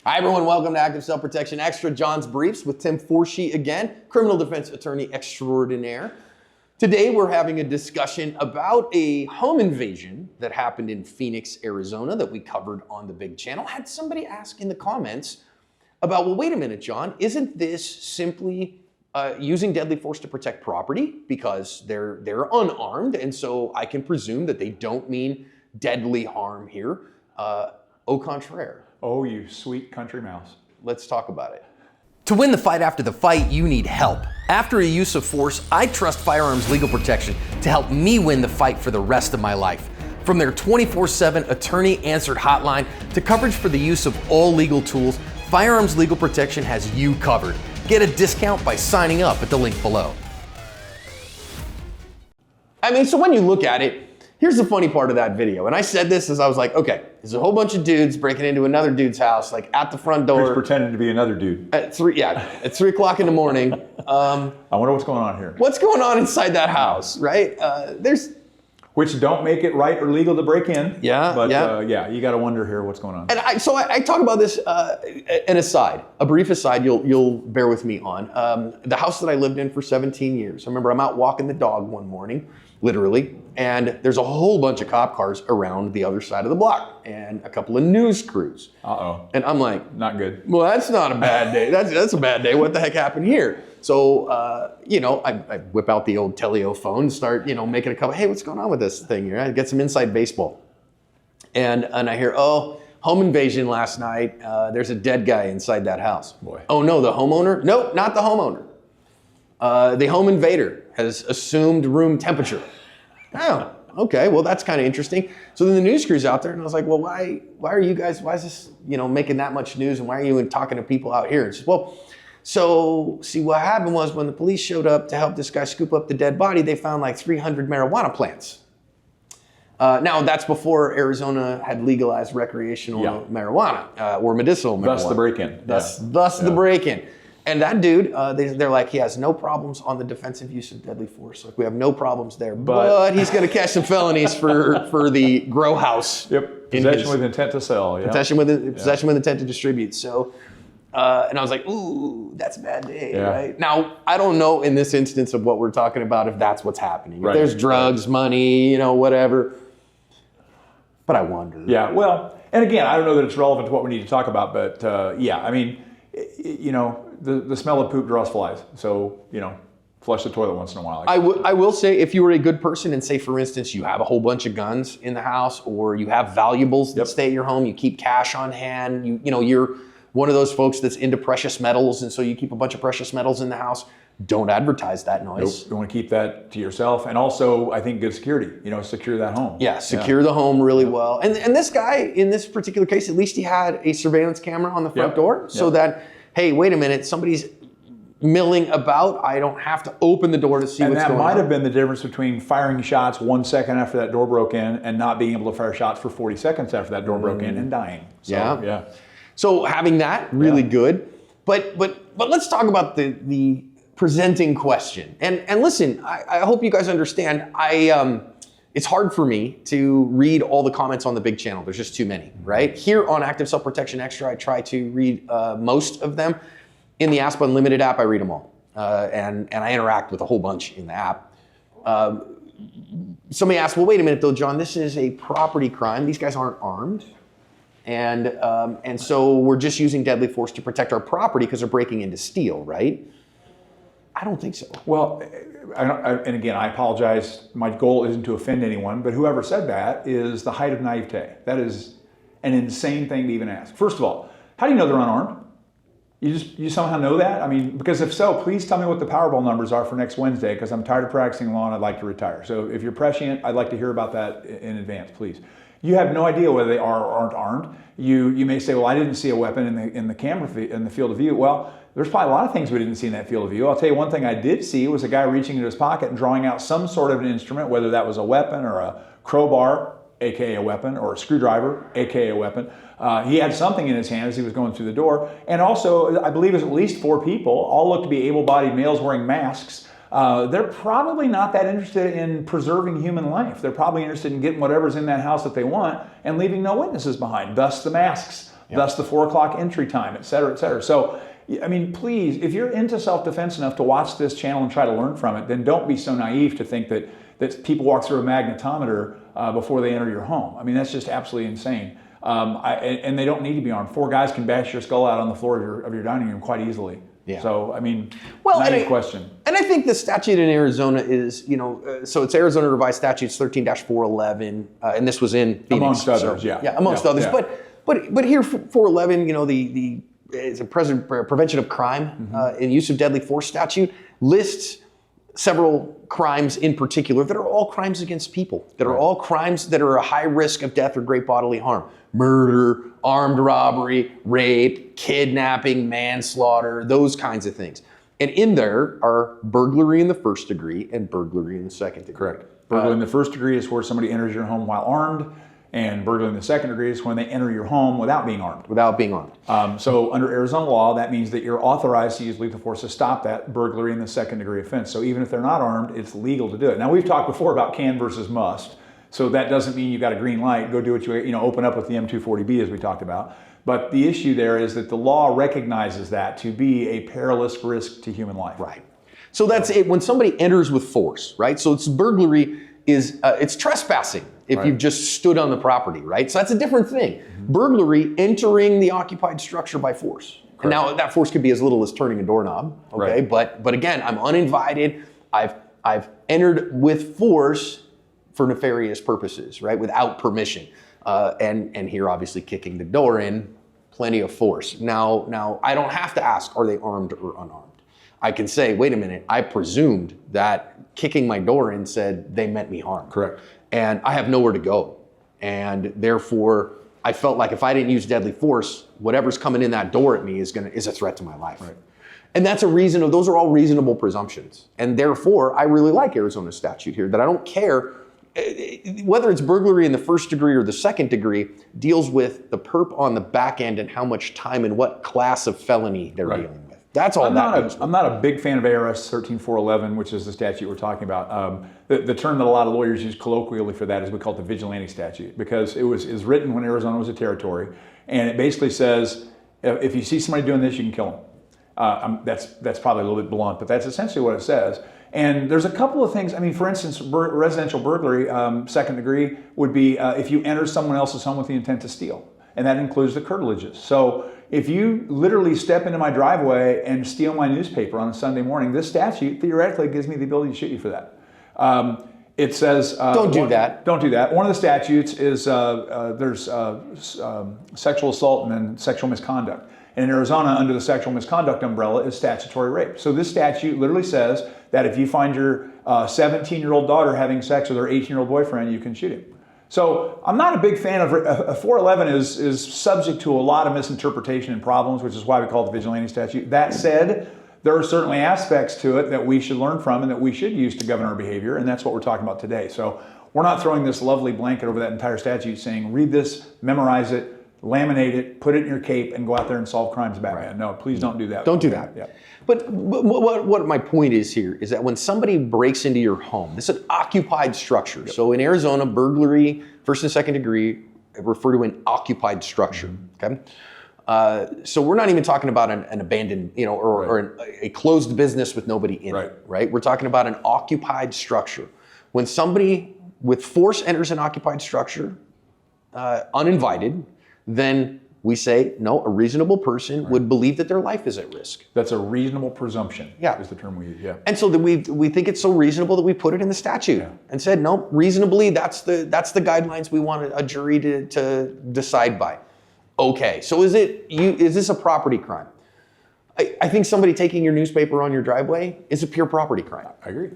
Hi everyone, welcome to Active Self-Protection Extra, John's Briefs with Tim Forshee again, criminal defense attorney extraordinaire. Today we're having a discussion about a home invasion that happened in Phoenix, Arizona that we covered on the big channel. Had somebody ask in the comments about, well, wait a minute, John, isn't this simply using deadly force to protect property because they're unarmed, and so I can presume that they don't mean deadly harm here? Au contraire. Oh, you sweet country mouse. Let's talk about it. To win the fight after the fight, you need help. After a use of force, I trust Firearms Legal Protection to help me win the fight for the rest of my life. From their 24/7 attorney-answered hotline to coverage for the use of all legal tools, Firearms Legal Protection has you covered. Get a discount by signing up at the link below. I mean, so when you look at it, here's the funny part of that video. And I said this as I was like, okay, there's a whole bunch of dudes breaking into another dude's house, like at the front door. Who's pretending to be another dude. At 3 o'clock in the morning. I wonder what's going on here. What's going on inside that house, right? Which don't make it right or legal to break in. Yeah, but yeah. You got to wonder here what's going on. And I talk about this, a brief aside you'll bear with me on. The house that I lived in for 17 years. I remember I'm out walking the dog one morning, literally, and there's a whole bunch of cop cars around the other side of the block and a couple of news crews. Uh-oh. And I'm like, not good. Well, that's not a bad day. That's a bad day. What the heck happened here? So, I whip out the old Teleo phone, start, making a couple, hey, what's going on with this thing here? I get some inside baseball. And I hear, oh, home invasion last night. There's a dead guy inside that house. Boy. Oh no, the homeowner? Nope, not the homeowner. The home invader has assumed room temperature. Oh, okay, well, that's kind of interesting. So then the news crew's out there, and I was like, well, why is this, making that much news, and why are you even talking to people out here? And she said, well, so see, what happened was when the police showed up to help this guy scoop up the dead body, they found like 300 marijuana plants. Now, that's before Arizona had legalized recreational marijuana or medicinal marijuana. Thus the break-in. Thus the break-in. And that dude, they're like, he has no problems on the defensive use of deadly force. Like, we have no problems there, but he's going to catch some felonies for the grow house. Yep. Possession with intent to sell. Yeah. Possession with intent to distribute. So, and I was like, ooh, that's a bad day, right? Now, I don't know in this instance of what we're talking about if that's what's happening. If there's drugs, money, whatever. But I wonder. Yeah. Well, and again, I don't know that it's relevant to what we need to talk about, but I mean, the smell of poop draws flies. So, flush the toilet once in a while. I will say, if you were a good person and say, for instance, you have a whole bunch of guns in the house, or you have valuables that stay at your home, you keep cash on hand, you're one of those folks that's into precious metals, and so you keep a bunch of precious metals in the house, don't advertise that noise. Nope. You want to keep that to yourself. And also, I think, good security. Secure that home. Yeah, secure the home really well. And this guy, in this particular case, at least he had a surveillance camera on the front door, so that, hey, wait a minute, somebody's milling about, I don't have to open the door to see what's going on. And that might have been the difference between firing shots 1 second after that door broke in and not being able to fire shots for 40 seconds after that door broke in and dying. So, So having that, really good. But let's talk about the presenting question. And listen, I hope you guys understand, it's hard for me to read all the comments on the big channel. There's just too many, right? Here on Active Self-Protection Extra, I try to read most of them. In the ASP Unlimited app, I read them all. And I interact with a whole bunch in the app. Somebody asked, well, wait a minute though, John, this is a property crime. These guys aren't armed. And so we're just using deadly force to protect our property because they're breaking in to steal, right? I don't think so. Well, and again, I apologize. My goal isn't to offend anyone, but whoever said that is the height of naivete. That is an insane thing to even ask. First of all, how do you know they're unarmed? You somehow know that? I mean, because if so, please tell me what the Powerball numbers are for next Wednesday, because I'm tired of practicing law and I'd like to retire. So if you're prescient, I'd like to hear about that in advance, please. You have no idea whether they are or aren't armed. You may say, well, I didn't see a weapon in the camera in the field of view. Well, there's probably a lot of things we didn't see in that field of view. I'll tell you one thing I did see was a guy reaching into his pocket and drawing out some sort of an instrument, whether that was a weapon or a crowbar, aka a weapon, or a screwdriver, aka a weapon. He had something in his hand as he was going through the door. And also, I believe it was at least 4 people, all looked to be able-bodied males wearing masks. They're probably not that interested in preserving human life. They're probably interested in getting whatever's in that house that they want and leaving no witnesses behind, thus the masks. thus the 4 o'clock entry time, et cetera, et cetera. So, I mean, please, if you're into self-defense enough to watch this channel and try to learn from it, then don't be so naive to think that people walk through a magnetometer before they enter your home. I mean, that's just absolutely insane. And they don't need to be armed. 4 guys can bash your skull out on the floor of your dining room quite easily. Yeah. So, I mean, naive question. And I think the statute in Arizona is, so it's Arizona Revised Statutes 13-411, and this was in Phoenix. Amongst others, so, amongst others. Yeah. But here, 411, it's a prevention of crime and use of deadly force statute lists several crimes in particular that are all crimes against people, that are all crimes that are a high risk of death or great bodily harm. Murder, armed robbery, rape, kidnapping, manslaughter, those kinds of things. And in there are burglary in the first degree and burglary in the second degree. Correct. Burglary in the first degree is where somebody enters your home while armed, and burglary in the second degree is when they enter your home without being armed. Without being armed. So under Arizona law, that means that you're authorized to use lethal force to stop that burglary in the second degree offense. So even if they're not armed, it's legal to do it. Now, we've talked before about can versus must. So that doesn't mean you got a green light, go do what you open up with the M240B as we talked about. But the issue there is that the law recognizes that to be a perilous risk to human life. Right. So that's it. When somebody enters with force, right? So it's burglary it's trespassing if you've just stood on the property, right? So that's a different thing. Burglary, entering the occupied structure by force. And now that force could be as little as turning a doorknob, okay? But again, I'm uninvited. I've entered with force for nefarious purposes, right? Without permission. And here, obviously, kicking the door in, plenty of force. Now I don't have to ask, are they armed or unarmed? I can say, wait a minute, I presumed that kicking my door in said they meant me harm. Correct. And I have nowhere to go. And therefore, I felt like if I didn't use deadly force, whatever's coming in that door at me is a threat to my life. Right. And those are all reasonable presumptions. And therefore, I really like Arizona's statute here, that I don't care whether it's burglary in the first degree or the second degree, deals with the perp on the back end and how much time and what class of felony they're dealing with. That's all I'm not a big fan of ARS 13411, which is the statute we're talking about. The term that a lot of lawyers use colloquially for that is we call it the vigilante statute, because it was written when Arizona was a territory, and it basically says if you see somebody doing this, you can kill them. That's probably a little bit blunt, but that's essentially what it says. And there's a couple of things. I mean, for instance, residential burglary, second degree, would be if you enter someone else's home with the intent to steal, and that includes the curtilages. So if you literally step into my driveway and steal my newspaper on a Sunday morning, this statute theoretically gives me the ability to shoot you for that. It says don't do that. Don't do that. One of the statutes is there's sexual assault and then sexual misconduct. And in Arizona, under the sexual misconduct umbrella, is statutory rape. So this statute literally says that if you find your 17-year-old daughter having sex with her 18-year-old boyfriend, you can shoot him. So I'm not a big fan of 411 is subject to a lot of misinterpretation and problems, which is why we call it the vigilante statute. That said, there are certainly aspects to it that we should learn from and that we should use to govern our behavior, and that's what we're talking about today. So we're not throwing this lovely blanket over that entire statute saying, read this, memorize it, laminate it, put it in your cape, and go out there and solve crimes, Batman. Right. No, please don't do that. Don't do that. Yeah. But what my point is here is that when somebody breaks into your home, this is an occupied structure. Yep. So in Arizona, burglary, first and second degree, refer to an occupied structure. Okay. So we're not even talking about an abandoned, or a closed business with nobody in it. Right. We're talking about an occupied structure. When somebody with force enters an occupied structure, uninvited, then we say, no, a reasonable person would believe that their life is at risk. That's a reasonable presumption, is the term we use, And so that we think it's so reasonable that we put it in the statute and said, no, reasonably, that's the guidelines we want a jury to decide by. Okay, so is this a property crime? I think somebody taking your newspaper on your driveway is a pure property crime. I agree.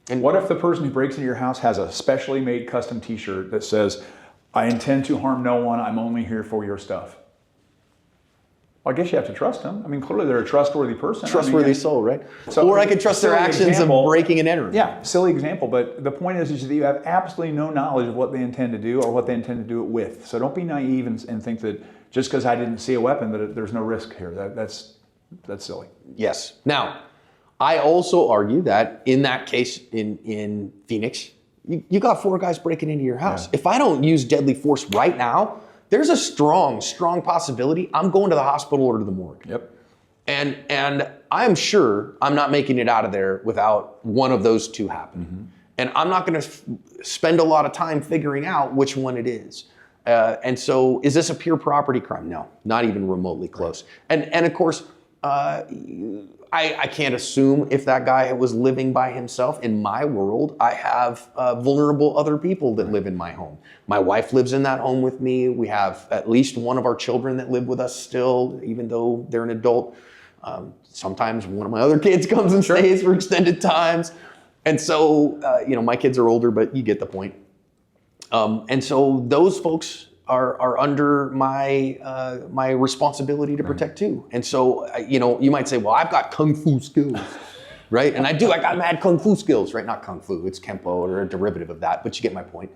And what if the person who breaks into your house has a specially made custom t-shirt that says, I intend to harm no one, I'm only here for your stuff? Well, I guess you have to trust them. I mean, clearly they're a trustworthy person. Trustworthy soul, right? So, or I could trust their actions of breaking and entering. Yeah, silly example, but the point is that you have absolutely no knowledge of what they intend to do or what they intend to do it with. So don't be naive and think that just because I didn't see a weapon that there's no risk here. That's silly. Yes. Now, I also argue that in that case in Phoenix, you got 4 guys breaking into your house. Yeah. If I don't use deadly force right now, there's a strong possibility I'm going to the hospital or to the morgue. Yep. And I'm sure I'm not making it out of there without one of those two happening. Mm-hmm. And I'm not going to spend a lot of time figuring out which one it is. And so is this a pure property crime? No, not even remotely close. Right. And of course, I can't assume if that guy was living by himself. In my world, I have vulnerable other people that live in my home. My wife lives in that home with me. We have at least one of our children that live with us still, even though they're an adult. Sometimes one of my other kids comes and stays for extended times. And so, my kids are older, but you get the point. And so those folks are under my responsibility to protect too. And so, you might say, well, I've got kung fu skills, right? And I got mad kung fu skills, right? Not kung fu, it's kempo or a derivative of that, but you get my point.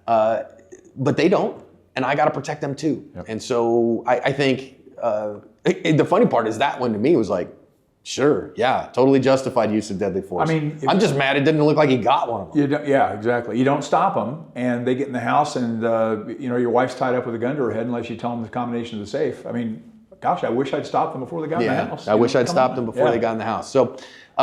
But they don't, and I got to protect them too. Yep. And so I think the funny part is that one to me was like, sure, yeah, totally justified use of deadly force. I mean, I'm just mad it didn't look like he got one of them. Yeah, exactly. You don't stop them, and they get in the house, and your wife's tied up with a gun to her head unless you tell them the combination of the safe. I mean, gosh, I wish I'd stopped them before they got in the house. I wish I'd stopped them before they got in the house. So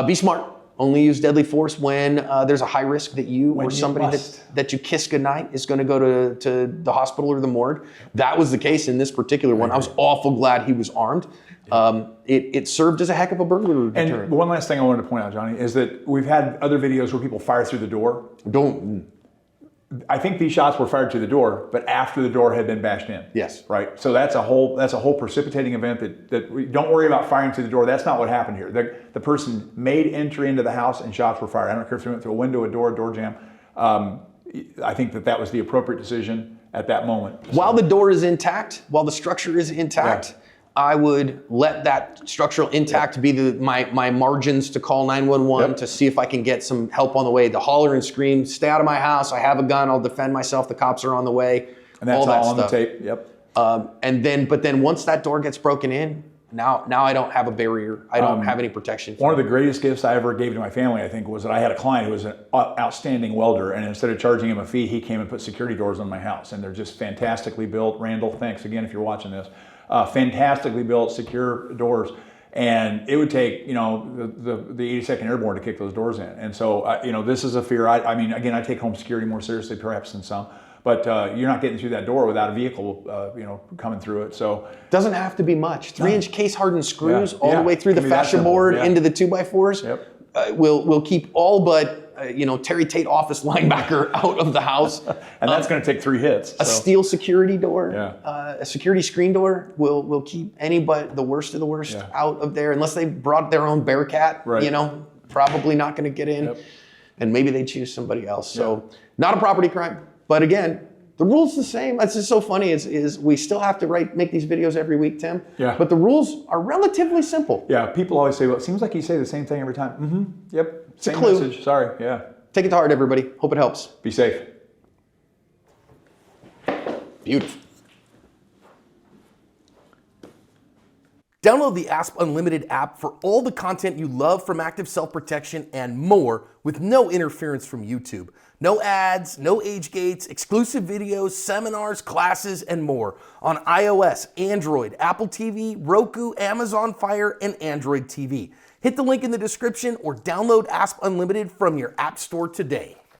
be smart. Only use deadly force when there's a high risk that you or somebody that you kiss goodnight is going to go to the hospital or the morgue. That was the case in this particular one. I was awful glad he was armed. It served as a heck of a burglary deterrent. And one last thing I wanted to point out, Johnny, is that we've had other videos where people fire through the door. I think these shots were fired through the door, but after the door had been bashed in. Yes. Right. So that's a whole precipitating event that we don't worry about firing through the door. That's not what happened here. The person made entry into the house and shots were fired. I don't care if they went through a window, a door jam. I think that was the appropriate decision at that moment. While the door is intact, while the structure is intact, I would let that structural intact be my margins to call 911 to see if I can get some help on the way. To holler and scream, stay out of my house, I have a gun, I'll defend myself, the cops are on the way. And that's all on the tape, but then once that door gets broken in, now I don't have a barrier. I don't have any protection. One of the greatest gifts I ever gave to my family, I think, was that I had a client who was an outstanding welder, and instead of charging him a fee, he came and put security doors on my house. And they're just fantastically built. Randall, thanks again if you're watching this. Fantastically built, secure doors, and it would take the 82nd Airborne to kick those doors in. And so this is a fear. I mean, again, I take home security more seriously perhaps than some, but you're not getting through that door without a vehicle coming through it. So doesn't have to be much. 3-inch case hardened screws all the way through the fascia board into the 2x4s. Will keep all but Terry Tate office linebacker out of the house. And that's going to take 3 hits. A steel security door, a security screen door will keep any but the worst of the worst out of there, unless they brought their own Bearcat, probably not going to get in. And maybe they choose somebody else. So not a property crime. But again, the rule's the same. It's just so funny is we still have to make these videos every week, Tim. But the rules are relatively simple. People always say, well, it seems like you say the same thing every time. Yep. It's a clue. Message. Sorry. Take it to heart, everybody. Hope it helps. Be safe. Beautiful. Download the Asp Unlimited app for all the content you love from active self-protection and more with no interference from YouTube. No ads, no age gates, exclusive videos, seminars, classes, and more on iOS, Android, Apple TV, Roku, Amazon Fire, and Android TV. Hit the link in the description or download Asp Unlimited from your app store today.